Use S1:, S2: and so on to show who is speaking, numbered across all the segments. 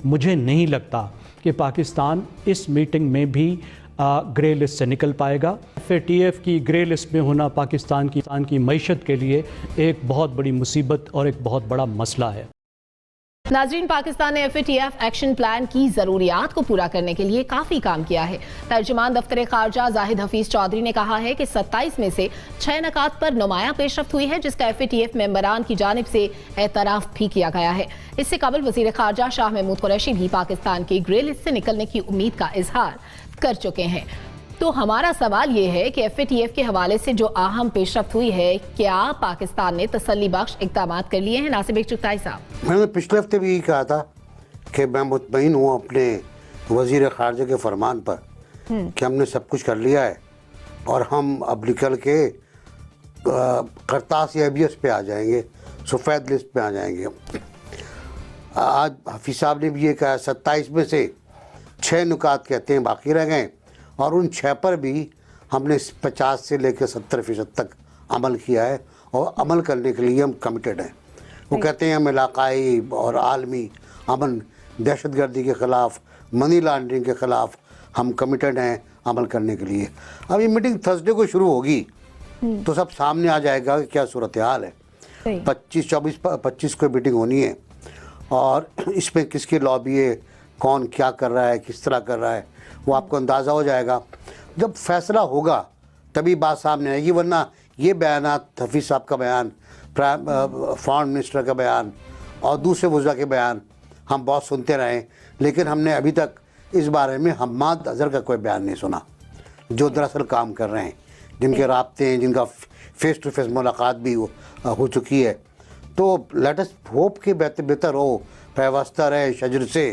S1: मुझे नहीं लगता कि पाकिस्तान इस मीटिंग में भी ग्रे लिस्ट से निकल पाएगा। FATF की ग्रे लिस्ट में होना पाकिस्तान की मईशत के लिए एक बहुत बड़ी मुसीबत और एक बहुत बड़ा मसला है।
S2: नाज़रीन, पाकिस्तान ने FATF एक्शन प्लान की ज़रूरियात को पूरा करने के लिए काफ़ी काम किया है। तर्जुमान दफ्तर खारजा जाहिद हफीज चौधरी ने कहा है कि 27 में से 6 नकात पर नुमाया पेशरफ्त हुई है, जिसका FATF मेंबरान की जानिब से एतराफ़ भी किया गया है। इससे कबल वज़ीर खारजा शाह महमूद कुरैशी भी पाकिस्तान की ग्रे लिस्ट से निकलने की उम्मीद का इजहार कर चुके हैं। तो हमारा सवाल ये है कि FATF के हवाले से जो अहम पेशरफ्त हुई है, क्या पाकिस्तान ने तसल्ली बख्श इक़दाम कर लिए हैं? नासिब चुगताई साहब,
S3: मैंने पिछले हफ्ते भी कहा था कि मैं मुतमईन हूँ अपने वज़ीर ख़ारजा के फरमान पर कि हमने सब कुछ कर लिया है और हम अब निकल के करतास ABS पे आ जाएंगे, सफ़ेद लिस्ट पे आ जाएंगे। आज हफीज़ साहब ने भी ये कहा 27 में से 6 नुकात कहते हैं बाकी रह गए और उन 6 पर भी हमने 50 से लेकर 70% तक अमल किया है और अमल करने के लिए हम कमिटेड हैं। वो कहते हैं हम इलाकाई और आलमी अमन, दहशतगर्दी के ख़िलाफ़, मनी लॉन्ड्रिंग के ख़िलाफ़ हम कमिटेड हैं अमल करने के लिए। अब ये मीटिंग थर्सडे को शुरू होगी तो सब सामने आ जाएगा कि क्या सूरत हाल है। 25 को मीटिंग होनी है और इसमें किसकी लॉबी है, कौन क्या कर रहा है, किस तरह कर रहा है, वो आपको अंदाज़ा हो जाएगा। जब फैसला होगा तभी बात सामने आएगी, वरना ये बयानात, हफीज़ साहब का बयान, फॉरेन मिनिस्टर का बयान और दूसरे वज़रा के बयान हम बहुत सुनते रहे, लेकिन हमने अभी तक इस बारे में हम्माद अज़हर का कोई बयान नहीं सुना, जो दरअसल काम कर रहे हैं, जिनके राब्ते हैं, जिनका फ़ेस टू फेस मुलाकात भी हो चुकी है। तो लेट अस होप कि बेहतर हो, पैवस्ता रहे शजर से,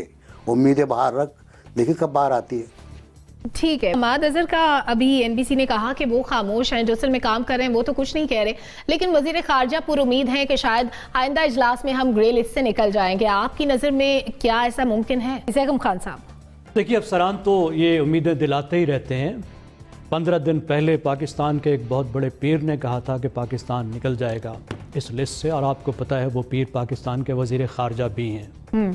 S3: उम्मीदें बाहर रख, देखिए कब बाहर आती है।
S2: ठीक है। हम्माद अज़हर का अभी NBC ने कहा कि वो खामोश हैं, जो असल में काम कर रहे हैं वो तो कुछ नहीं कह रहे, लेकिन वज़ीर ख़ारजा पुर उम्मीद है कि शायद आइंदा इजलास में हम ग्रे लिस्ट से निकल जाएंगे। आपकी नज़र में क्या ऐसा मुमकिन है? ज़ैगम खान साहब,
S1: देखिए, अफसरान तो ये उम्मीदें दिलाते ही रहते हैं। 15 दिन पहले पाकिस्तान के एक बहुत बड़े पीर ने कहा था कि पाकिस्तान निकल जाएगा इस लिस्ट से, और आपको पता है वो पीर पाकिस्तान के वज़ीर ख़ारजा भी हैं।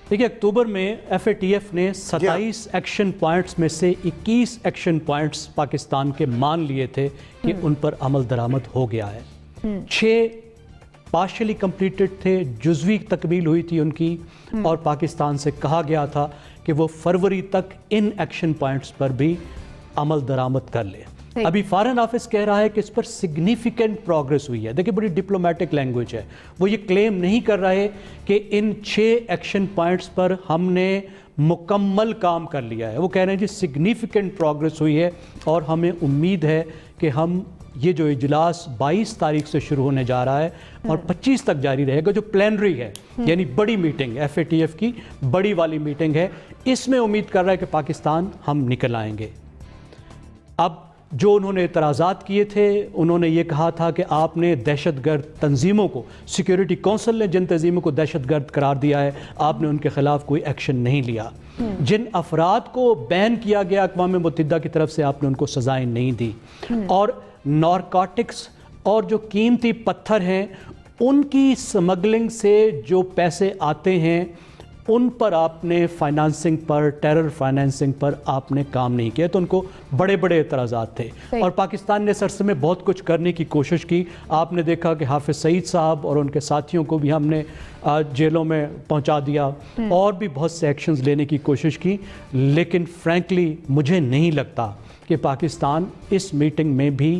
S1: देखिए, अक्टूबर में FATF ने 27 एक्शन पॉइंट्स में से 21 एक्शन पॉइंट्स पाकिस्तान के मान लिए थे कि उन पर अमल दरामद हो गया है। 6 पार्शली कंप्लीटेड थे, जुज़वी तकमील हुई थी उनकी, और पाकिस्तान से कहा गया था कि वो फरवरी तक इन एक्शन पॉइंट्स पर भी अमल दरामद कर ले। अभी फॉरेन ऑफिस कह रहा है कि इस पर सिग्निफिकेंट प्रोग्रेस हुई है। देखिए, बड़ी डिप्लोमेटिक लैंग्वेज है। वो ये क्लेम नहीं कर रहे कि इन 6 एक्शन पॉइंट्स पर हमने मुकम्मल काम कर लिया है। वो कह रहे हैं जी सिग्निफिकेंट प्रोग्रेस हुई है और हमें उम्मीद है कि हम ये जो इजलास 22 तारीख से शुरू होने जा रहा है और 25 तक जारी रहेगा, जो प्लेनरी है यानी बड़ी मीटिंग FATF की बड़ी वाली मीटिंग है, इसमें उम्मीद कर रहा है कि पाकिस्तान हम निकल आएंगे। अब जो उन्होंने एतराज़ात किए थे, उन्होंने ये कहा था कि आपने दहशतगर्द तंजीमों को, सिक्योरिटी काउंसिल ने जिन तंजीमों को दहशतगर्द करार दिया है, आपने उनके ख़िलाफ़ कोई एक्शन नहीं लिया। जिन अफराद को बैन किया गया अक़वाम मुत्तहिदा की तरफ से, आपने उनको सज़ाएं नहीं दी। और नारकोटिक्स और जो कीमती पत्थर हैं, उनकी स्मगलिंग से जो पैसे आते हैं, उन पर आपने फाइनेंसिंग पर, टेरर फाइनेंसिंग पर आपने काम नहीं किया। तो उनको बड़े बड़े एतराज़ात थे और पाकिस्तान ने सरसे में बहुत कुछ करने की कोशिश की। आपने देखा कि हाफिज़ सईद साहब और उनके साथियों को भी हमने जेलों में पहुंचा दिया और भी बहुत से एक्शंस लेने की कोशिश की, लेकिन फ्रैंकली मुझे नहीं लगता कि पाकिस्तान इस मीटिंग में भी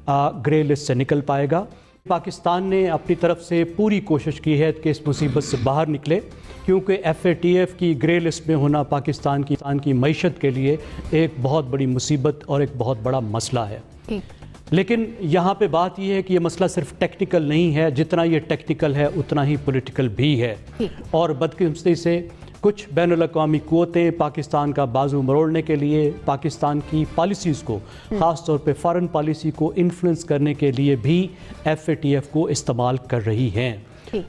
S1: ग्रे लिस्ट से निकल पाएगा। पाकिस्तान ने अपनी तरफ से पूरी कोशिश की है कि इस मुसीबत से बाहर निकले, क्योंकि FATF की ग्रे लिस्ट में होना पाकिस्तान की मईशत के लिए एक बहुत बड़ी मुसीबत और एक बहुत बड़ा मसला है। लेकिन यहाँ पे बात यह है कि ये मसला सिर्फ टेक्निकल नहीं है, जितना ये टेक्निकल है उतना ही पॉलिटिकल भी है। और बदकिस्मती से कुछ बैनुल-अक़वामी क़ुव्वतें पाकिस्तान का बाजू मरोड़ने के लिए पाकिस्तान की पॉलिसीज़ को, ख़ास तौर पे फ़ॉरेन पॉलिसी को इन्फ्लुएंस करने के लिए भी FATF को इस्तेमाल कर रही हैं।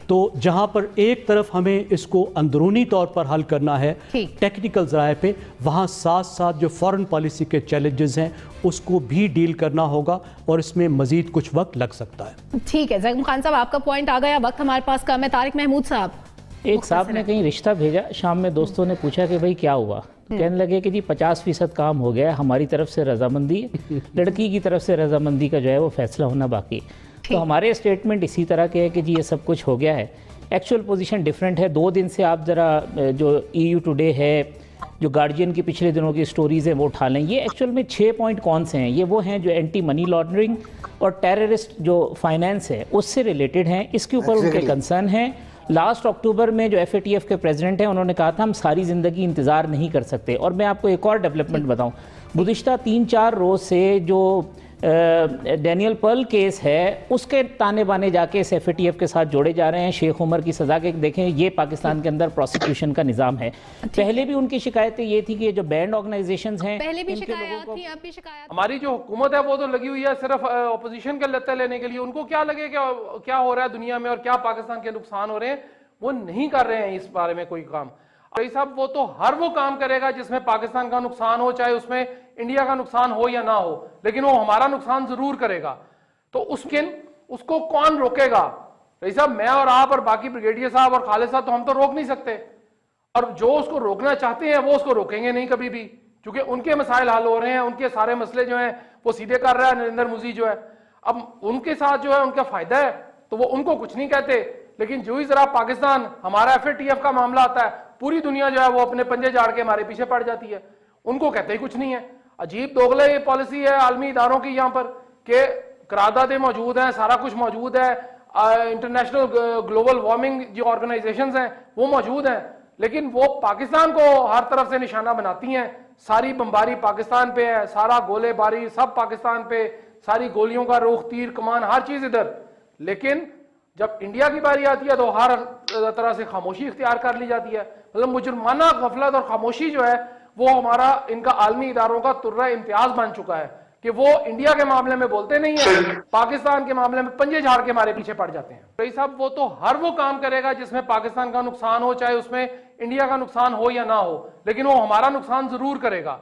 S1: तो जहां पर एक तरफ हमें इसको अंदरूनी तौर पर हल करना है टेक्निकल ज़राए पे, वहां साथ साथ जो फॉरेन पॉलिसी के चैलेंजेस हैं उसको भी डील करना होगा और इसमें मजीद कुछ वक्त लग सकता है।
S2: ठीक है ज़ैगम खान साहब, आपका पॉइंट आ गया, वक्त हमारे पास कम है। तारिक महमूद साहब,
S4: ایک صاحب نے کہیں رشتہ بھیجا، شام میں دوستوں نے پوچھا کہ بھائی کیا ہوا، کہنے لگے کہ جی 50% کام ہو گیا ہے، ہماری طرف سے رضامندی ہے، لڑکی کی طرف سے رضامندی کا جو ہے وہ فیصلہ ہونا باقی۔ تو ہمارے اسٹیٹمنٹ اسی طرح کے ہے کہ جی یہ سب کچھ ہو گیا ہے، ایکچوئل پوزیشن ڈیفرنٹ ہے۔ 2 دن سے آپ ذرا جو EU ٹوڈے ہے، جو گارڈین کی پچھلے دنوں کی سٹوریز ہیں وہ اٹھا لیں۔ یہ ایکچوئل میں 6 پوائنٹ کون سے ہیں؟ یہ وہ ہیں جو اینٹی منی لانڈرنگ اور ٹیررسٹ جو فائنینس ہے اس سے ریلیٹڈ ہیں، اس کے اوپر ان کے کنسرن ہیں۔ لاسٹ اکتوبر میں جو FATF کے پریزیڈنٹ ہیں انہوں نے کہا تھا ہم ساری زندگی انتظار نہیں کر سکتے۔ اور میں آپ کو ایک اور ڈیولپمنٹ بتاؤں، گزشتہ 3-4 روز سے جو ڈینیل پرل کیس ہے اس کے تانے بانے جا کے اس FATF کے ساتھ جوڑے جا رہے ہیں، شیخ عمر کی سزا کے دیکھیں یہ پاکستان کے اندر پروسیکیوشن کا نظام ہے۔ پہلے بھی ان کی شکایتیں یہ تھی کہ جو بینڈ آرگنائزیشنز ہیں
S2: پہلے بھی شکایات تھی، اب بھی شکایات۔
S5: ہماری جو حکومت ہے وہ تو لگی ہوئی ہے صرف اپوزیشن کے لتے لینے کے لیے، ان کو کیا لگے کہ کیا ہو رہا ہے دنیا میں اور کیا پاکستان کے نقصان ہو رہے ہیں، وہ نہیں کر رہے ہیں اس بارے میں کوئی کام۔ رئیس صاحب وہ تو ہر وہ کام کرے گا جس میں پاکستان کا نقصان ہو، چاہے اس میں انڈیا کا نقصان ہو یا نہ ہو، لیکن وہ ہمارا نقصان ضرور کرے گا۔ تو اس کو کون روکے گا؟ رئیس صاحب میں اور آپ اور باقی بریگیڈیئر صاحب اور خالد صاحب تو ہم تو روک نہیں سکتے، اور جو اس کو روکنا چاہتے ہیں وہ اس کو روکیں گے نہیں کبھی بھی، کیونکہ ان کے مسائل حل ہو رہے ہیں، ان کے سارے مسئلے جو ہیں وہ سیدھے کر رہا ہے نریندر مودی جو ہے۔ اب ان کے ساتھ جو ہے ان کا فائدہ ہے تو وہ ان کو کچھ نہیں کہتے، لیکن جو ہی ذرا پاکستان ہمارا FATF کا معاملہ آتا ہے پوری دنیا جو ہے وہ اپنے پنجے جاڑ کے ہمارے پیچھے پڑ جاتی ہے، ان کو کہتے ہی کچھ نہیں ہے۔ عجیب دوغلے یہ پالیسی ہے عالمی اداروں کی یہاں پر کہ قراردادیں موجود ہیں، سارا کچھ موجود ہے، انٹرنیشنل گلوبل وارمنگ جو آرگنائزیشنز ہیں وہ موجود ہیں، لیکن وہ پاکستان کو ہر طرف سے نشانہ بناتی ہیں۔ ساری بمباری پاکستان پہ ہے، سارا گولے باری سب پاکستان پہ، ساری گولیوں کا رخ، تیر کمان ہر چیز ادھر، لیکن جب انڈیا کی باری آتی ہے تو ہر طرح سے خاموشی اختیار کر لی جاتی ہے۔ مطلب مجرمانہ غفلت اور خاموشی جو ہے وہ ہمارا ان کا عالمی اداروں کا ترہ امتیاز بن چکا ہے کہ وہ انڈیا کے معاملے میں بولتے نہیں ہیں، پاکستان کے معاملے میں پنجے جھاڑ کے ہمارے پیچھے پڑ جاتے ہیں۔ رئیس صاحب وہ تو ہر وہ کام کرے گا جس میں پاکستان کا نقصان ہو، چاہے اس میں انڈیا کا نقصان ہو یا نہ ہو، لیکن وہ ہمارا نقصان ضرور کرے گا۔